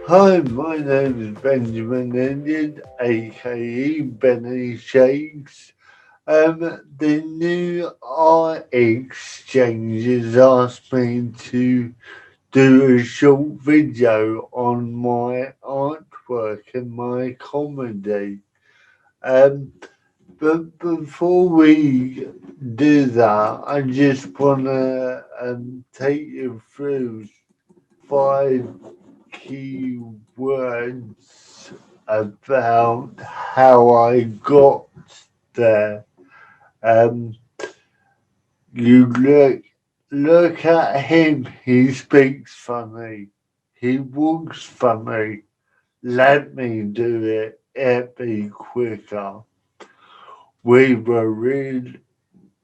Hi, my name is Benjamin Indian, aka Benny Shakes. The new art exchange has asked me to do a short video on my artwork and my comedy. Um, but before we do that, I just want to take you through 5 key words about how I got there. Um, you look at him. He speaks funny. He walks funny. Let me do it. It'd be quicker. We were real.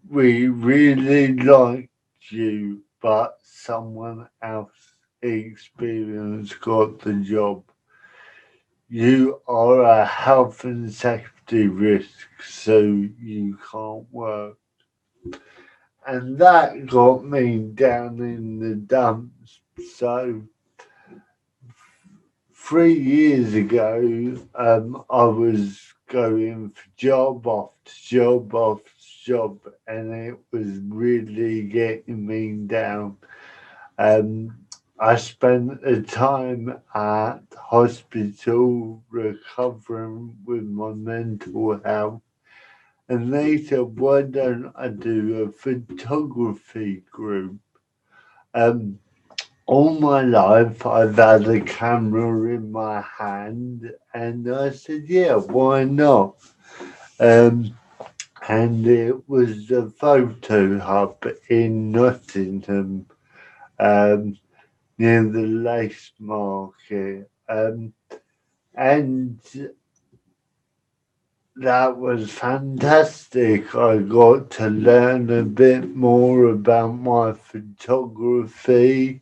We really liked you, but someone else experience got the job. You are a health and safety risk, so you can't work. And that got me down in the dumps. So 3 years ago, I was going for job after job after job, and it was really getting me down. Um, I spent a time at hospital recovering with my mental health, and they said, "Why don't I do a photography group?" Um, all my life, I've had a camera in my hand, and I said, "Yeah, why not?" Um, and it was the photo hub in Nottingham. Um, Near the lace market. And that was fantastic. I got to learn a bit more about my photography,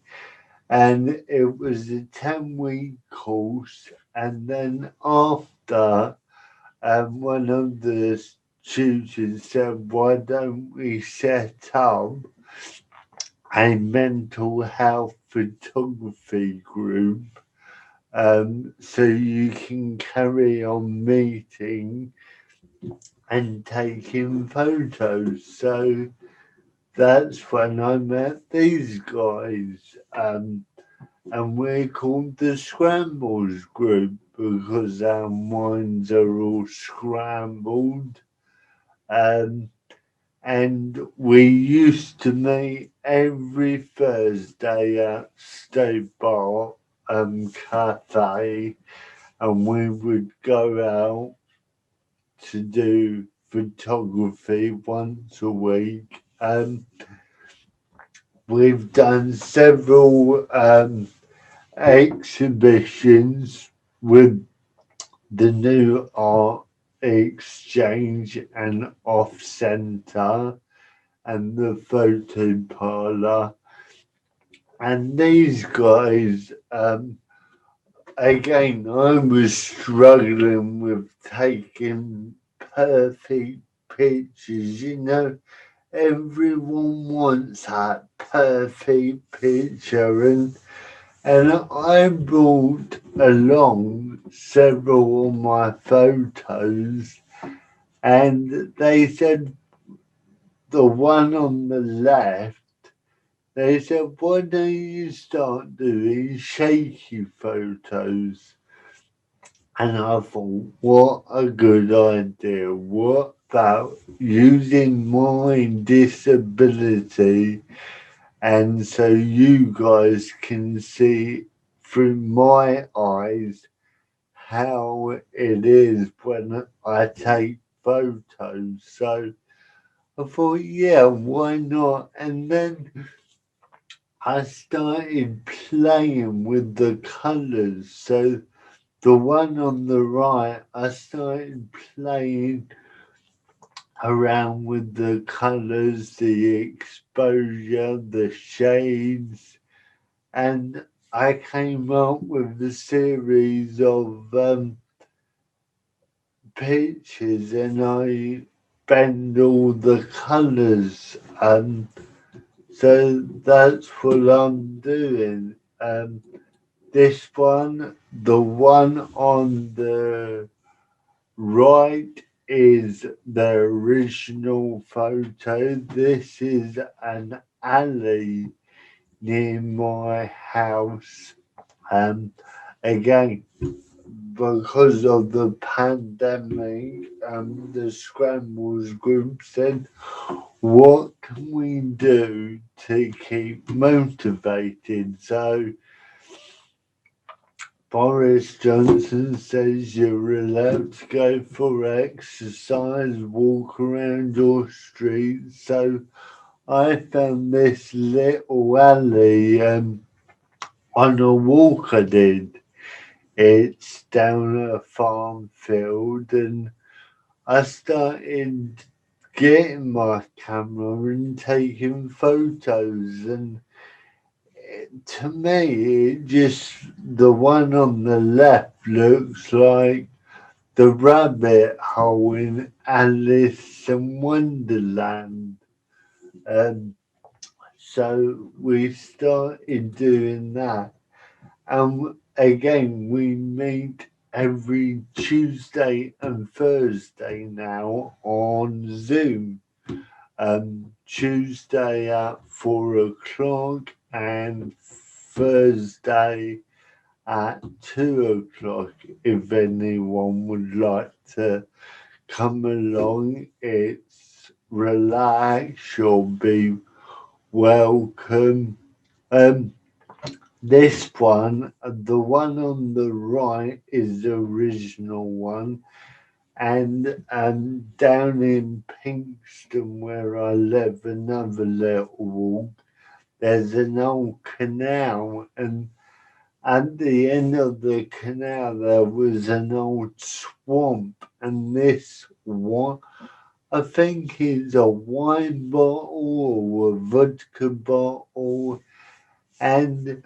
and it was a 10-week course. And then after, one of the tutors said, "Why don't we set up a mental health photography group so you can carry on meeting and taking photos?" So that's when I met these guys. And we're called the Scrambles Group because our minds are all scrambled. Um, and we used to meet every Thursday at State Bar Cafe, and we would go out to do photography once a week. We've done several exhibitions with the new art exchange and off centre and the photo parlour. And these guys, again, I was struggling with taking perfect pictures. Everyone wants that perfect picture, and I brought along several of my photos, and they said the one on the left. They said, "Why don't you start doing shaky photos?" And I thought, what a good idea. What about using my disability and so you guys can see through my eyes how it is when I take photos? So I thought, yeah, why not? And then I started playing with the colours. So the one on the right, I started playing around with the colours, the exposure, the shades, and I came up with a series of pictures, and I bend all the colours. So that's what I'm doing. This one, the one on the right, is the original photo. This is an alley near my house. Um, Again, because of the pandemic, the Scrambles group said, what can we do to keep motivated? So Boris Johnson says you're allowed to go for exercise, walk around your street. So I found this little alley on a walk I did. It's down a farm field, and I started getting my camera and taking photos. And to me, it just, the one on the left looks like the rabbit hole in Alice in Wonderland. Um, so we started doing that. And again, we meet every Tuesday and Thursday now on Zoom. Tuesday at 4 o'clock and Thursday at 2 o'clock. If anyone would like to come along, it's relax, you'll be welcome. Um, this one, the one on the right, is the original one. And down in Pinkston, where I live, another little walk, there's an old canal. And at the end of the canal, there was an old swamp. And this one, I think it's a wine bottle or a vodka bottle. And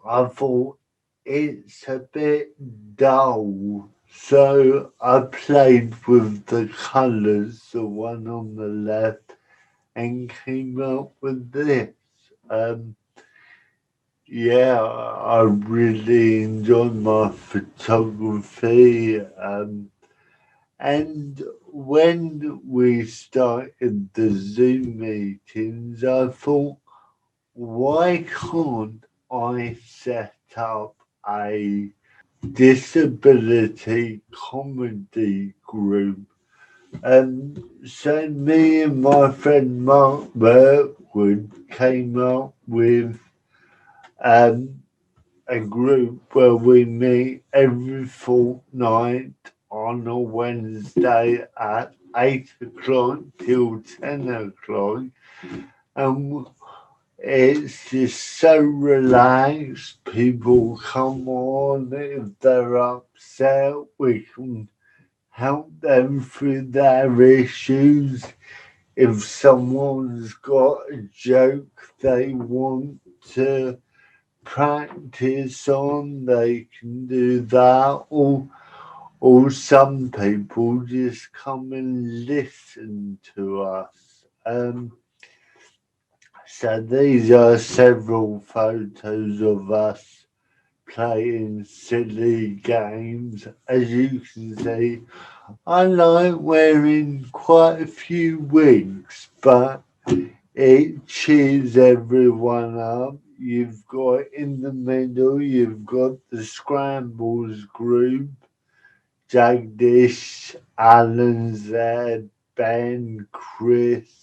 I thought it's a bit dull. So I played with the colours, the one on the left, and came up with this. Um, yeah, I really enjoyed my photography. And when we started the Zoom meetings, I thought, why can't I set up a disability comedy group? So me and my friend Mark Burkwood came up with um, a group where we meet every fortnight on a Wednesday at 8 o'clock till 10 o'clock. And it's just so relaxed. People come on if they're upset. We can help them through their issues. If someone's got a joke they want to practice on, they can do that. Or some people just come and listen to us. So these are several photos of us playing silly games. As you can see, I like wearing quite a few wigs, but it cheers everyone up. You've got in the middle, you've got the Scrambles group, Jagdish, Alan, Zed, Ben, Chris,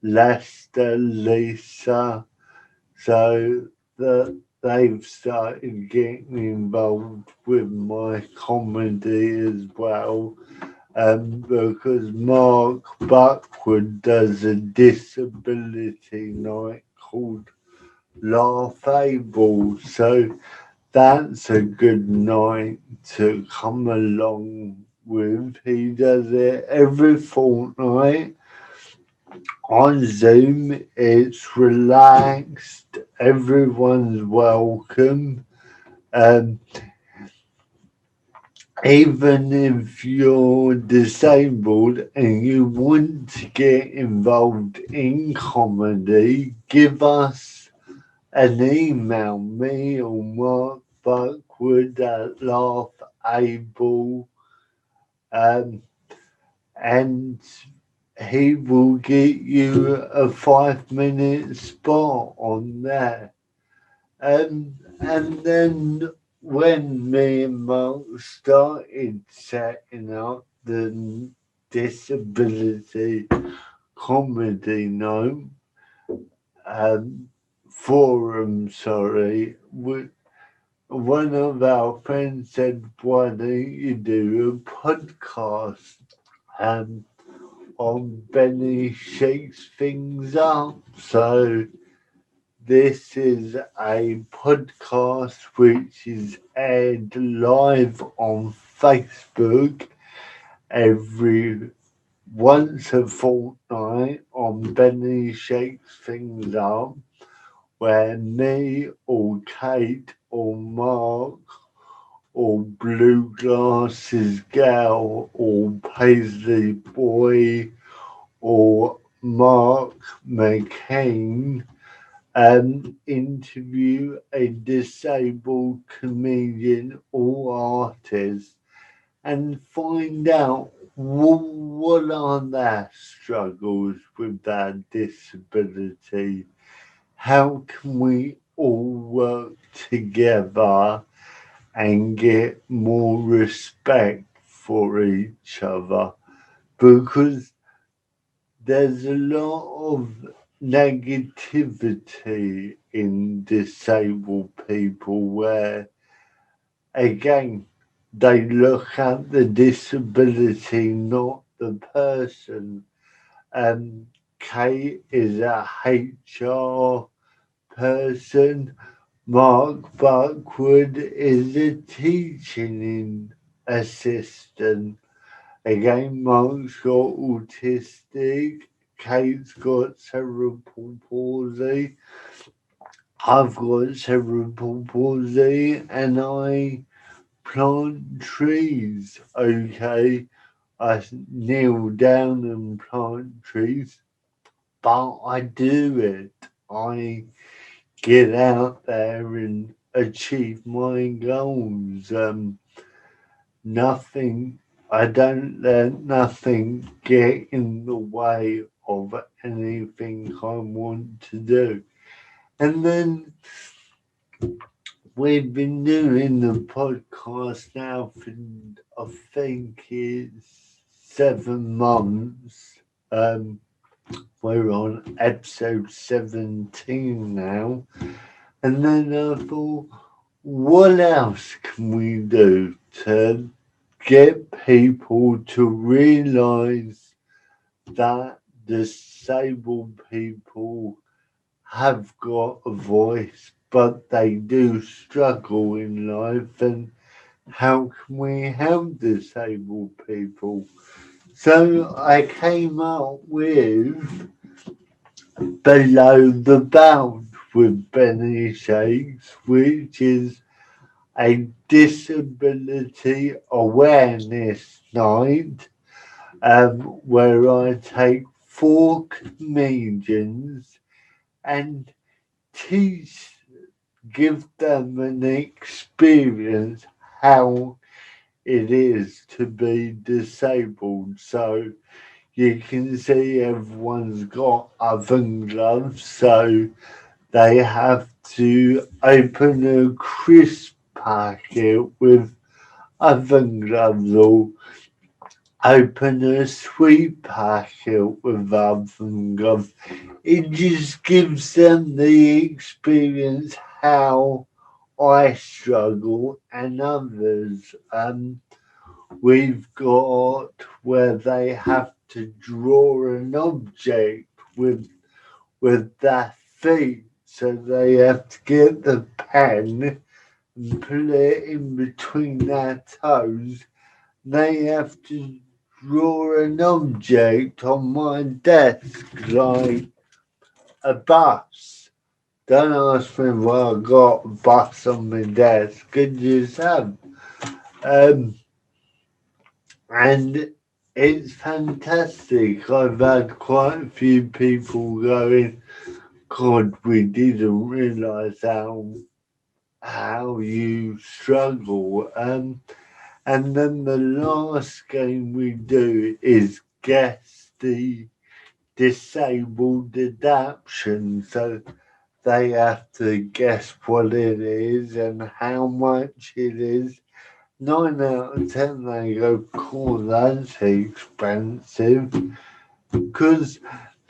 Lester, Lisa. So they've started getting involved with my comedy as well. Because Mark Buckwood does a disability night called Laugh Able. So that's a good night to come along with. He does it every fortnight on Zoom. It's relaxed, everyone's welcome. Um, Even if you're disabled and you want to get involved in comedy, give us and email me on Mark Buckwood at Laugh um, and he will get you a 5-minute spot on there. And then when me and Mark started setting up the disability comedy night forum, one of our friends said, "Why don't you do a podcast um, on Benny Shakes Things Up?" So this is a podcast which is aired live on Facebook every once a fortnight on Benny Shakes Things Up, where me or Kate or Mark or Blue Glasses Gal or Paisley Boy or Mark McCain interview a disabled comedian or artist and find out what are their struggles with their disability. How can we all work together and get more respect for each other? Because there's a lot of negativity in disabled people where, again, they look at the disability, not the person. Kate is a HR person. Mark Buckwood is a teaching assistant. Again, Mark's got autistic. Kate's got cerebral palsy. I've got cerebral palsy, and I plant trees. Okay, I kneel down and plant trees, but I do it. I get out there and achieve my goals. Nothing, I don't let nothing get in the way of anything I want to do. And then we've been doing the podcast now for, I think it's 7 months. We're on episode 17 now. And then I thought, what else can we do to get people to realize that disabled people have got a voice, but they do struggle in life, and how can we help disabled people? So I came up with Below the Belt with Benny Shakes, which is a disability awareness night where I take 4 comedians and teach, give them an experience how it is to be disabled. So you can see everyone's got oven gloves, so they have to open a crisp packet with oven gloves or open a sweet packet with oven gloves. It just gives them the experience how I struggle and others. We've got where they have to draw an object with their feet, so they have to get the pen and put it in between their toes. They have to draw an object on my desk like a bus. Don't ask me why I got a bus on my desk. Good just have. And it's fantastic. I've had quite a few people going, God, we didn't realise how you struggle. And then the last game we do is guess the disabled adaptation. So they have to guess what it is and how much it is. 9 out of 10 they go, cool, that's expensive. Because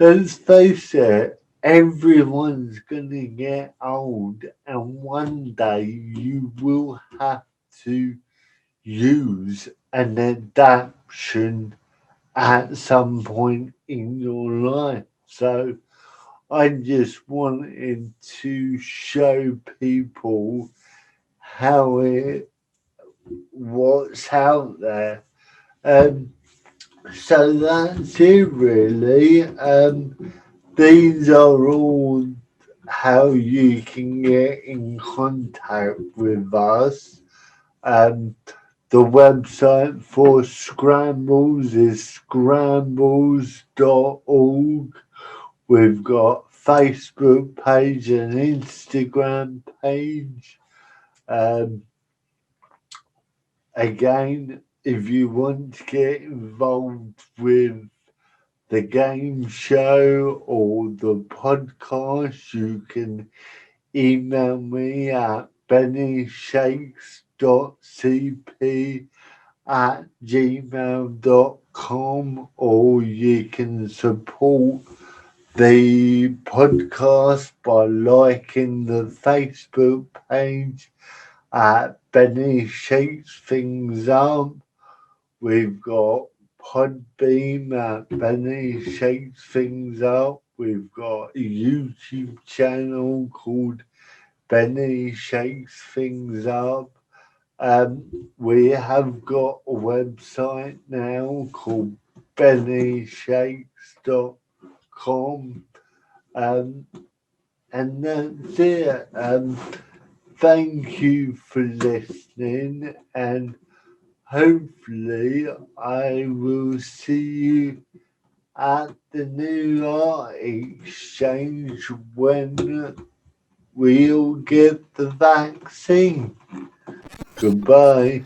let's face it, everyone's gonna get old, and one day you will have to use an adaptation at some point in your life. So I just wanted to show people how what's out there. Um, so that's it really. These are all how you can get in contact with us. Um, the website for Scrambles is scrambles.org. We've got Facebook page and Instagram page. Um, Again, if you want to get involved with the game show or the podcast, you can email me at bennyshakes.cp@gmail.com, or you can support the podcast by liking the Facebook page at Benny Shakes Things Up. We've got Podbeam at Benny Shakes Things Up. We've got a YouTube channel called Benny Shakes Things Up. We have got a website now called bennyshakes.com. And that's it. Thank you for listening, and hopefully I will see you at the New Art Exchange when we all get the vaccine. Goodbye.